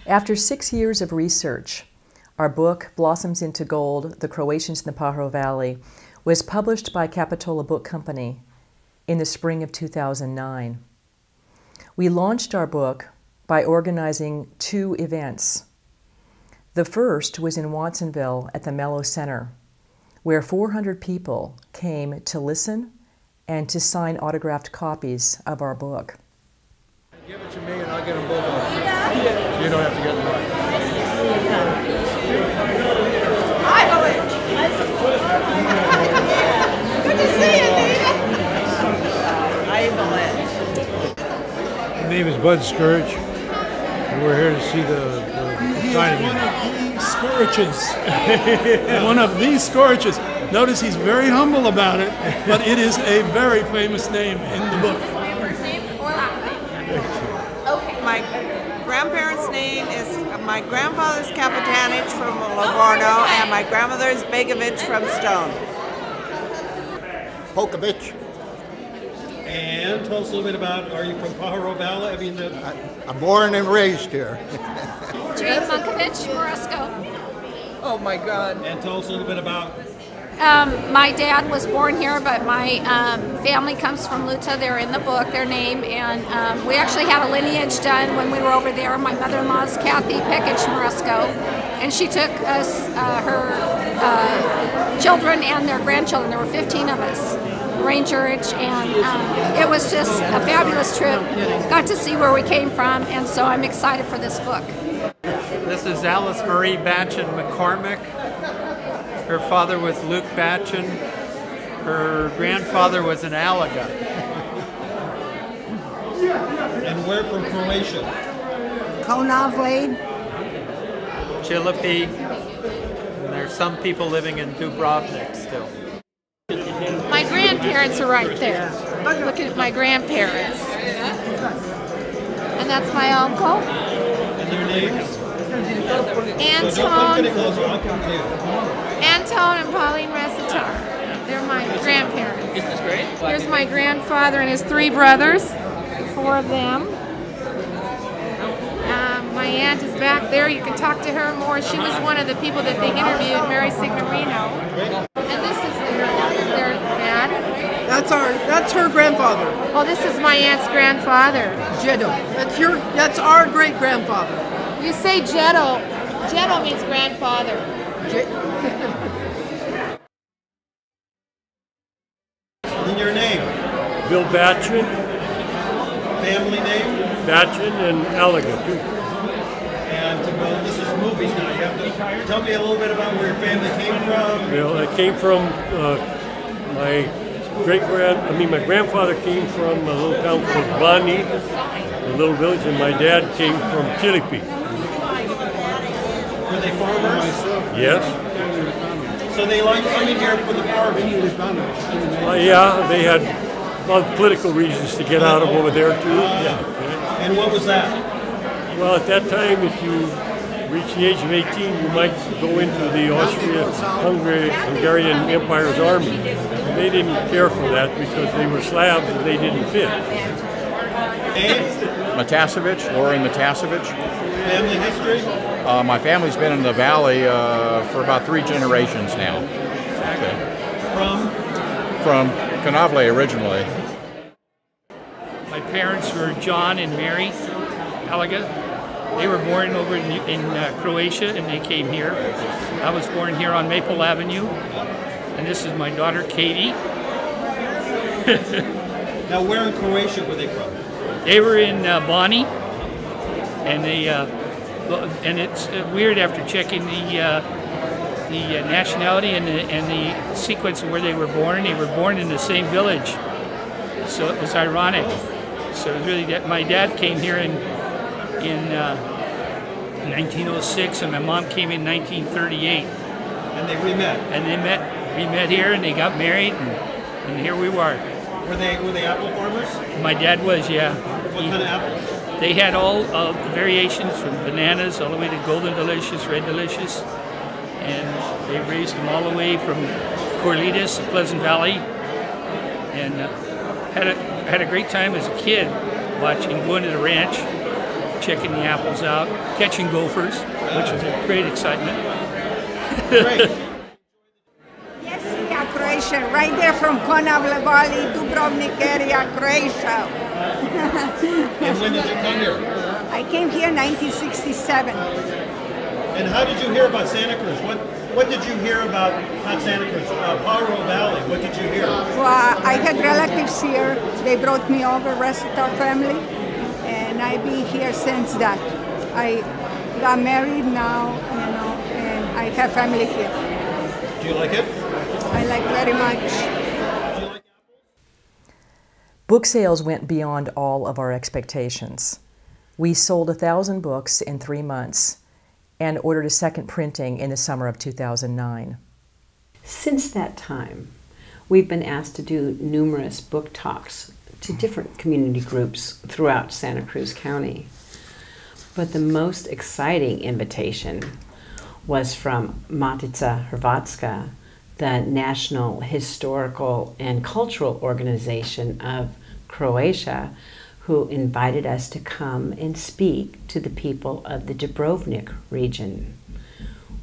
After 6 years of research, our book, Blossoms into Gold, The Croatians in the Pajaro Valley, was published by Capitola Book Company in the spring of 2009. We launched our book by organizing 2 events. The first was in Watsonville at the Mello Center, where 400 people came to listen and to sign autographed copies of our book. Give it to me and I'll get them both off. You don't have to get them right. Good to see you, Nita. My name is Bud Scourge, and we're here to see the signing. One of these scourges. One of these scourges. Notice he's very humble about it, but it is a very famous name in the book. First name or last name? Okay. My grandparents' name is, my grandfather's Kapitanich from Livorno, and my grandmother's Begovic from Stone. Pokovic. And tell us a little bit about, are you from Pajaro Valley? I mean, I'm born and raised here. Jane Munkovich, Moresco. Oh my God. and tell us a little bit about, My dad was born here, but my family comes from Luta. They're in the book, their name, and we actually had a lineage done when we were over there. My mother-in-law's Kathy Pekic Moresco, and she took us, her children and their grandchildren. There were 15 of us, Rangers, and it was just a fabulous trip. Got to see where we came from, and so I'm excited for this book. This is Alice Marie Batchin McCormick. Her father was Luke Batchin. Her grandfather was an Alaga. and we're from Croatia. Konavle. Chilipi. And there's some people living in Dubrovnik still. My grandparents are right there. Look at my grandparents. And that's my uncle. And their names? Anton, Get closer, I'll come to you. Anton and Pauline Resitar. They're my grandparents. This is great. Here's my grandfather and his 3 brothers, 4 of them. My aunt is back there. You can talk to her more. She was one of the people that they interviewed, Mary Signorino. And this is their dad. That's her grandfather. Oh, this is my aunt's grandfather. Jeddo. That's our great grandfather. You say Jeddo. Jeddo means grandfather. And your name? Bill Batchin, Family name? Batchin, and Alaga, too. And this is movies now. You have to tell me a little bit about where your family came from. Well, I came from my my grandfather came from a little town called Bani, a little village, and my dad came from Chilipi. Were they farmers? Yes. So they like coming here for the farming. Yeah, they had a lot of political reasons to get out of over there, too. Yeah. And what was that? Well, at that time, if you reach the age of 18, you might go into the Austria-Hungarian Empire's army. And they didn't care for that because they were Slavs and they didn't fit. Matasevich, Laurie Matasevich. Family history? My family's been in the valley for about 3 generations now. Okay. From Konavle originally. My parents were John and Mary Alaga. They were born over in Croatia and they came here. I was born here on Maple Avenue. And this is my daughter Katie. Now where in Croatia were they from? They were in Bani. And they and it's weird after checking the nationality and the sequence of where they were born. They were born in the same village, so it was ironic. So it was really that my dad came here in 1906, and my mom came in 1938. And they re-met. And we met here, and they got married, and here we were. Were they apple farmers? My dad was, yeah. What kind of apples? They had all the variations from bananas all the way to Golden Delicious, Red Delicious, and they raised them all the way from Corlitas, Pleasant Valley, and had a great time as a kid going to the ranch checking the apples out, catching gophers, which is a great excitement. Yes, yeah, Croatia, right there from Pajaro Valley, Dubrovnik area, Croatia. And when did you come here? I came here in 1967. And how did you hear about Santa Cruz? What did you hear about, not Santa Cruz, Pajaro Valley? What did you hear? Well, I had relatives here. They brought me over, rest of our family, and I've been here since that. I got married now, you know, and I have family here. Do you like it? I like very much. Book sales went beyond all of our expectations. We sold 1,000 books in 3 months and ordered a second printing in the summer of 2009. Since that time, we've been asked to do numerous book talks to different community groups throughout Santa Cruz County. But the most exciting invitation was from Matica Hrvatska, the National Historical and Cultural Organization of Croatia, who invited us to come and speak to the people of the Dubrovnik region.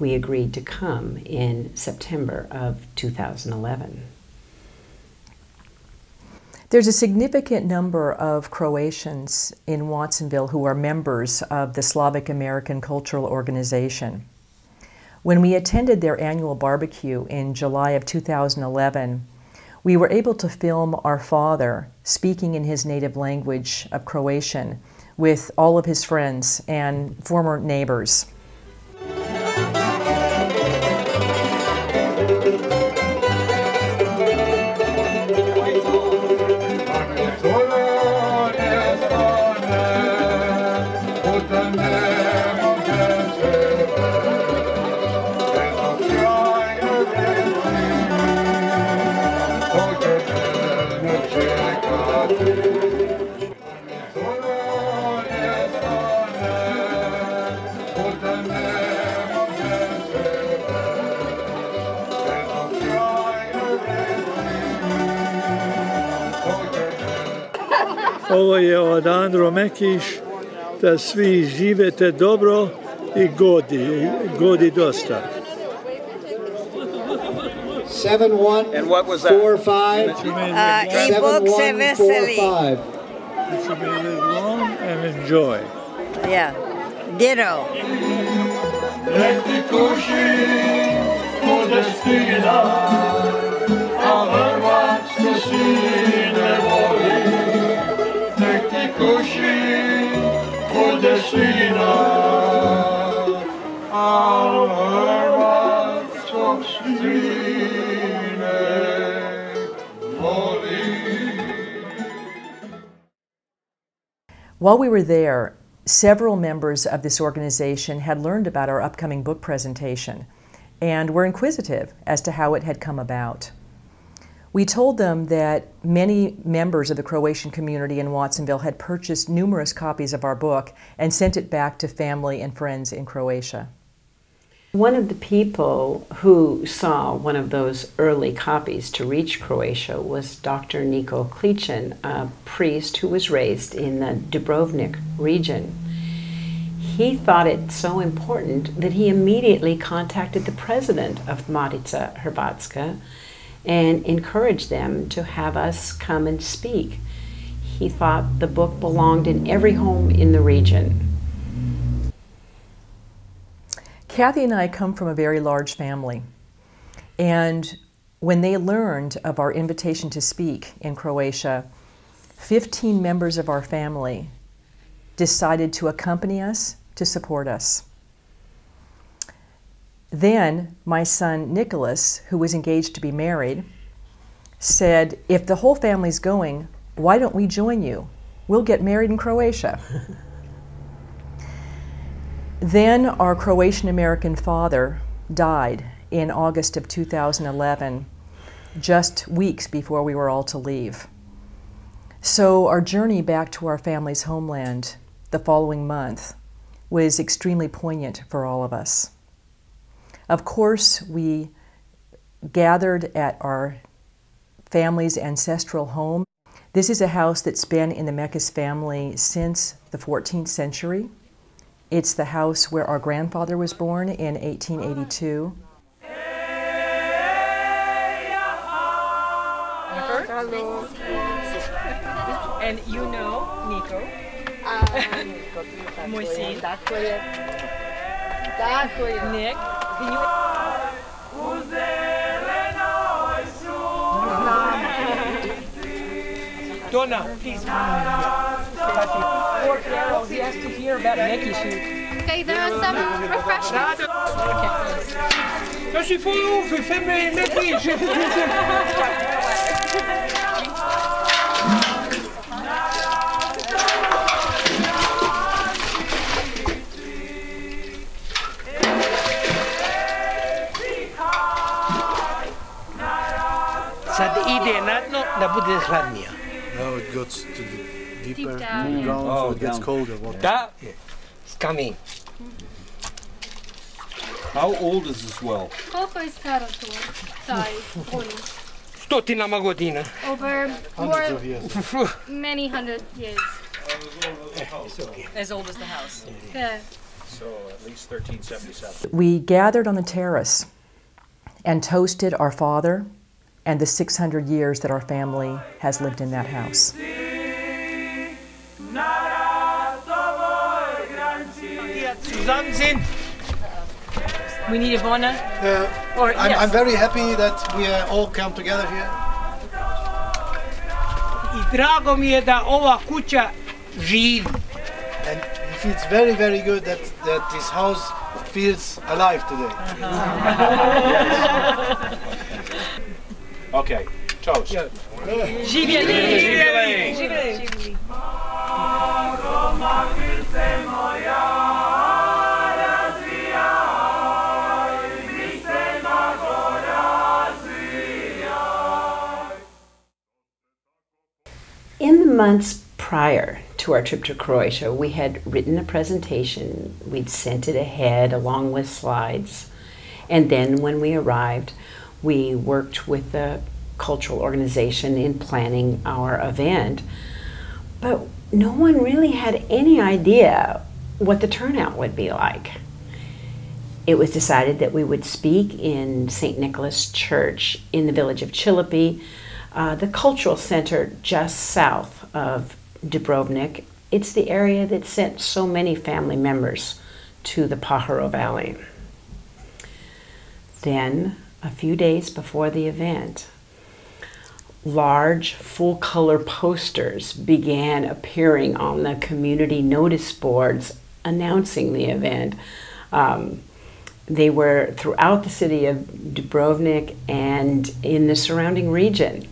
We agreed to come in September of 2011. There's a significant number of Croatians in Watsonville who are members of the Slavic American Cultural Organization. When we attended their annual barbecue in July of 2011, we were able to film our father speaking in his native language of Croatian with all of his friends and former neighbors. Ovo je od Andro Mekiš, da svi živete dobro I godi dosta. 7-1. And what was that? 4-5. E-books se veseli. 7-1, 4-5. That you may live long and enjoy. Yeah. Ditto. Nek ti kuši bude stigna, a Hrvatsko sine voli. Nek ti kuši bude stigna, a Hrvatsko sine voli. While we were there, several members of this organization had learned about our upcoming book presentation and were inquisitive as to how it had come about. We told them that many members of the Croatian community in Watsonville had purchased numerous copies of our book and sent it back to family and friends in Croatia. One of the people who saw one of those early copies to reach Croatia was Dr. Niko Kličin, a priest who was raised in the Dubrovnik region. He thought it so important that he immediately contacted the president of Matica Hrvatska and encouraged them to have us come and speak. He thought the book belonged in every home in the region. Kathy and I come from a very large family, and when they learned of our invitation to speak in Croatia, 15 members of our family decided to accompany us, to support us. Then my son Nicholas, who was engaged to be married, said, if the whole family's going, why don't we join you? We'll get married in Croatia. Then our Croatian-American father died in August of 2011, just weeks before we were all to leave. So our journey back to our family's homeland the following month was extremely poignant for all of us. Of course, we gathered at our family's ancestral home. This is a house that's been in the Mekis family since the 14th century. It's the house where our grandfather was born in 1882. Hello. And you know Nico. Moisin. Nick. Can you... Donna, please. Poor Carol, he has to hear about Nicky shoot. Okay, there are some refreshments. Je suis fou, je fais mes Sad ide nadno da bude hladnija. Now it goes to the deeper down, to the ground, so it gets down. colder. Water. Da, it's coming. How old is this well? Koliko je staro to? Taj vodu? Stotinama godina. Over Hundreds of years. many hundred years. It's okay. As old as the house. Yeah. So at least 1377. We gathered on the terrace and toasted our father and the 600 years that our family has lived in that house. We need Ivona. I'm very happy that we all come together here. I drago mi je da ova kuća živi. And it feels very, very good that this house feels alive today. Okay, toast. Živjeli! Živjeli! Živjeli! In the months prior to our trip to Croatia, we had written a presentation. We'd sent it ahead along with slides. And then when we arrived, we worked with the cultural organization in planning our event. But no one really had any idea what the turnout would be like. It was decided that we would speak in St. Nicholas Church in the village of Chilipi, the cultural center just south of Dubrovnik. It's the area that sent so many family members to the Pajaro Valley. Then, a few days before the event, large full-color posters began appearing on the community notice boards announcing the event. They were throughout the city of Dubrovnik and in the surrounding region.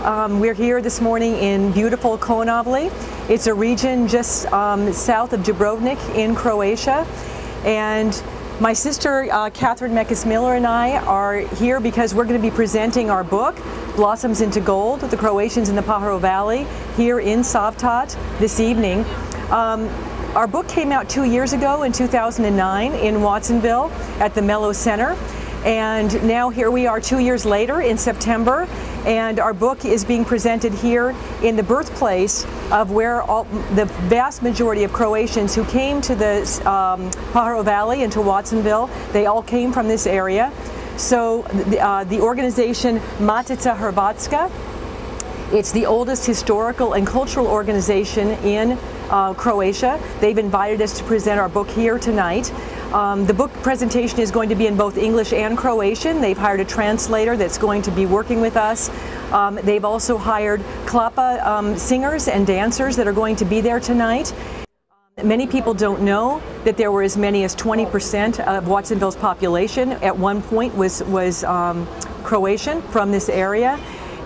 We're here this morning in beautiful Konavle. It's a region just south of Dubrovnik in Croatia. And my sister, Catherine Mekis-Miller, and I are here because we're going to be presenting our book, Blossoms into Gold, The Croatians in the Pajaro Valley, here in Savtat this evening. Our book came out 2 years ago in 2009 in Watsonville at the Mello Center. And now here we are 2 years later in September, and our book is being presented here in the birthplace of where the vast majority of Croatians who came to the Pajaro Valley and to Watsonville, they all came from this area. So the organization Matica Hrvatska, it's the oldest historical and cultural organization in Croatia. They've invited us to present our book here tonight. The book presentation is going to be in both English and Croatian. They've hired a translator that's going to be working with us. They've also hired klapa singers and dancers that are going to be there tonight. Many people don't know that there were as many as 20% of Watsonville's population at one point was Croatian from this area.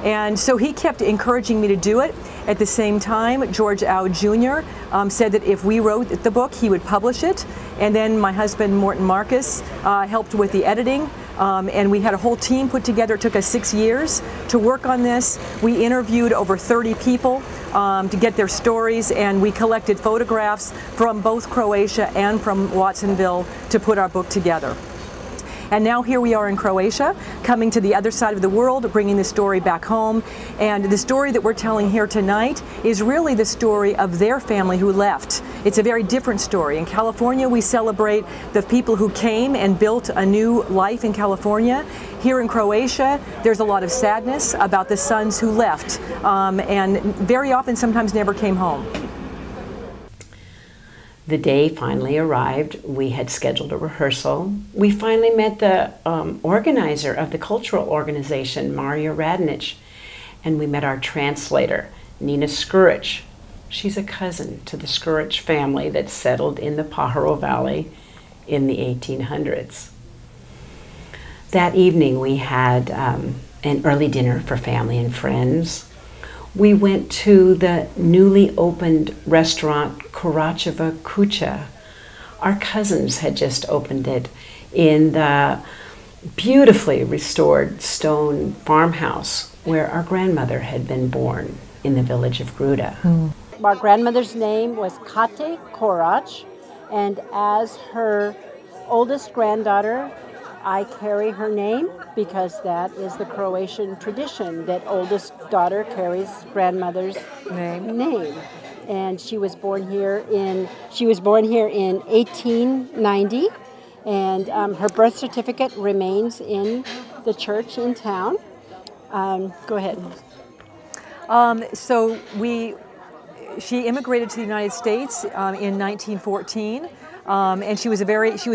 And so he kept encouraging me to do it. At the same time, George Au Jr. Said that if we wrote the book, he would publish it. And then my husband, Morton Marcus, helped with the editing. And we had a whole team put together. It took us 6 years to work on this. We interviewed over 30 people to get their stories, and we collected photographs from both Croatia and from Watsonville to put our book together. And now here we are in Croatia, coming to the other side of the world, bringing the story back home. And the story that we're telling here tonight is really the story of their family who left. It's a very different story. In California, we celebrate the people who came and built a new life in California. Here in Croatia, there's a lot of sadness about the sons who left, and very often sometimes never came home. The day finally arrived. We had scheduled a rehearsal. We finally met the organizer of the cultural organization, Marija Radnić, and we met our translator, Nina Skuric. She's a cousin to the Skuric family that settled in the Pajaro Valley in the 1800s. That evening we had an early dinner for family and friends. We went to the newly opened restaurant Croatia Kuća. Our cousins had just opened it in the beautifully restored stone farmhouse where our grandmother had been born in the village of Gruda. Our grandmother's name was Kate Korac, and as her oldest granddaughter, I carry her name because that is the Croatian tradition, that oldest daughter carries grandmother's name. And she was born here in 1890, and her birth certificate remains in the church in town. Go ahead. She immigrated to the United States in 1914. And she was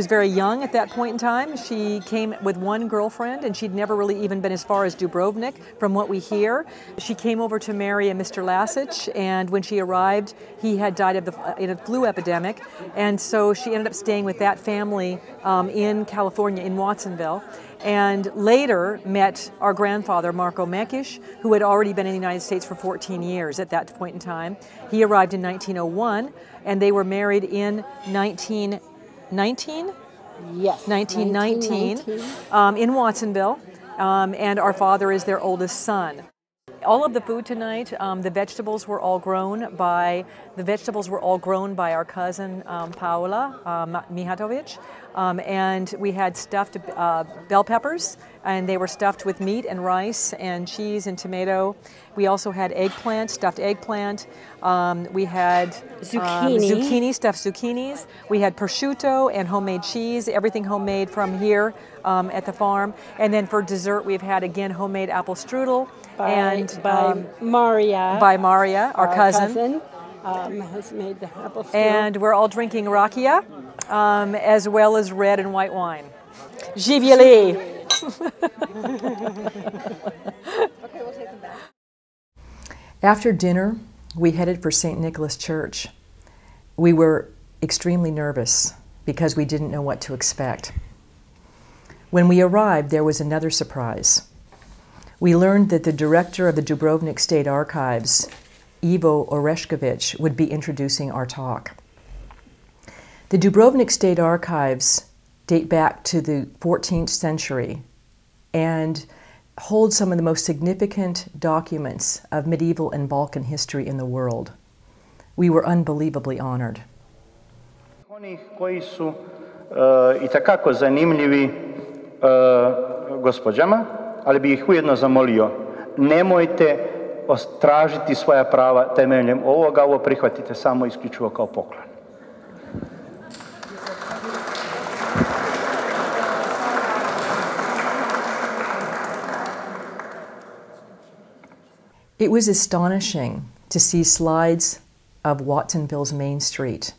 very young at that point in time. She came with one girlfriend, and she'd never really even been as far as Dubrovnik, from what we hear. She came over to marry a Mr. Lasic, and when she arrived, he had died in a flu epidemic, and so she ended up staying with that family in California, in Watsonville. And later met our grandfather, Marko Mekic, who had already been in the United States for 14 years at that point in time. He arrived in 1901, and they were married in 1919? Yes. 1919, in Watsonville, and our father is their oldest son. All of the food tonight, the vegetables were all grown by our cousin Paula Mihatovic, and we had stuffed bell peppers, and they were stuffed with meat and rice and cheese and tomato. We also had eggplant, stuffed eggplant. We had zucchini, stuffed zucchinis. We had prosciutto and homemade cheese, everything homemade from here at the farm. And then for dessert, we've had again homemade apple strudel. By Marija, our cousin. Has made the apple strudel. And we're all drinking rakia, as well as red and white wine. Živjeli! After dinner, we headed for St. Nicholas Church. We were extremely nervous because we didn't know what to expect. When we arrived, there was another surprise. We learned that the director of the Dubrovnik State Archives, Ivo Orešković, would be introducing our talk. The Dubrovnik State Archives date back to the 14th century and hold some of the most significant documents of medieval and Balkan history in the world. We were unbelievably honored. Oni koji su itekako zanimljivi gospođama, ali bih ih ujedno zamolio, nemojte tražiti svoja prava temeljem ovoga, ovo prihvatite samo isključivo kao poklon. It was astonishing to see slides of Watsonville's Main Street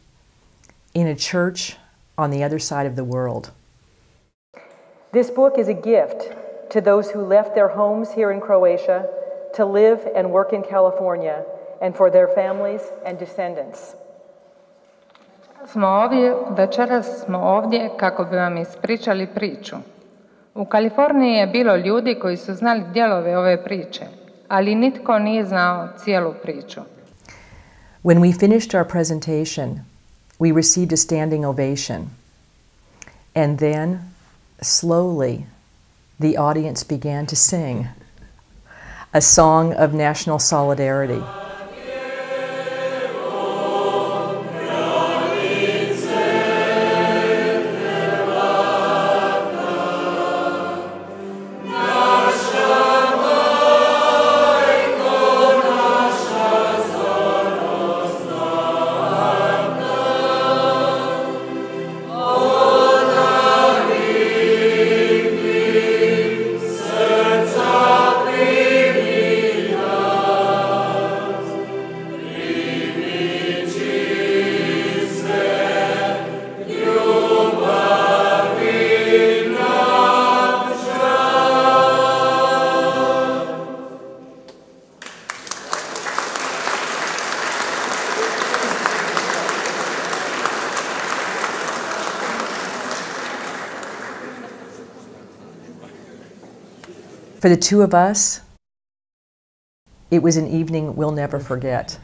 in a church on the other side of the world. This book is a gift to those who left their homes here in Croatia to live and work in California, and for their families and descendants. Večeras smo ovdje kako bi vam ispričali priču. U Kaliforniji je bilo ljudi koji su znali dijelove ove priče, ali nitko nije znao cijelu priču. When we finished our presentation, we received a standing ovation. And then, slowly, the audience began to sing a song of national solidarity. For the two of us, it was an evening we'll never forget.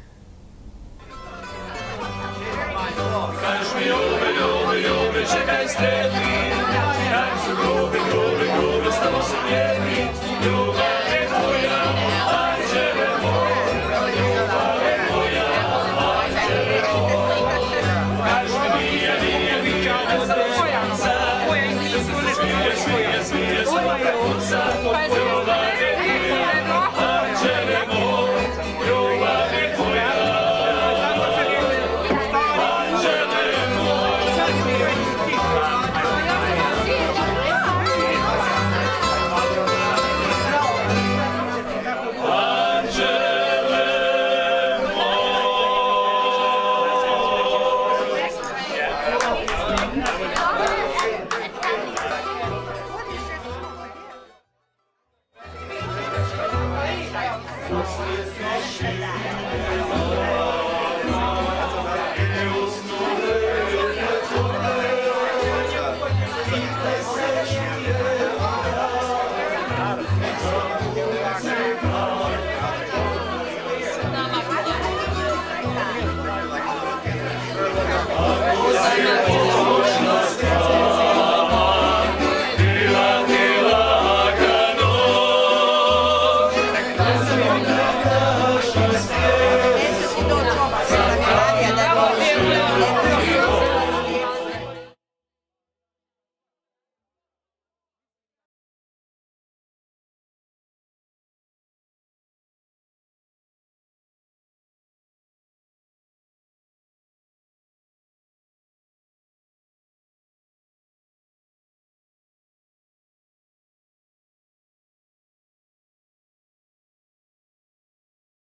Hvala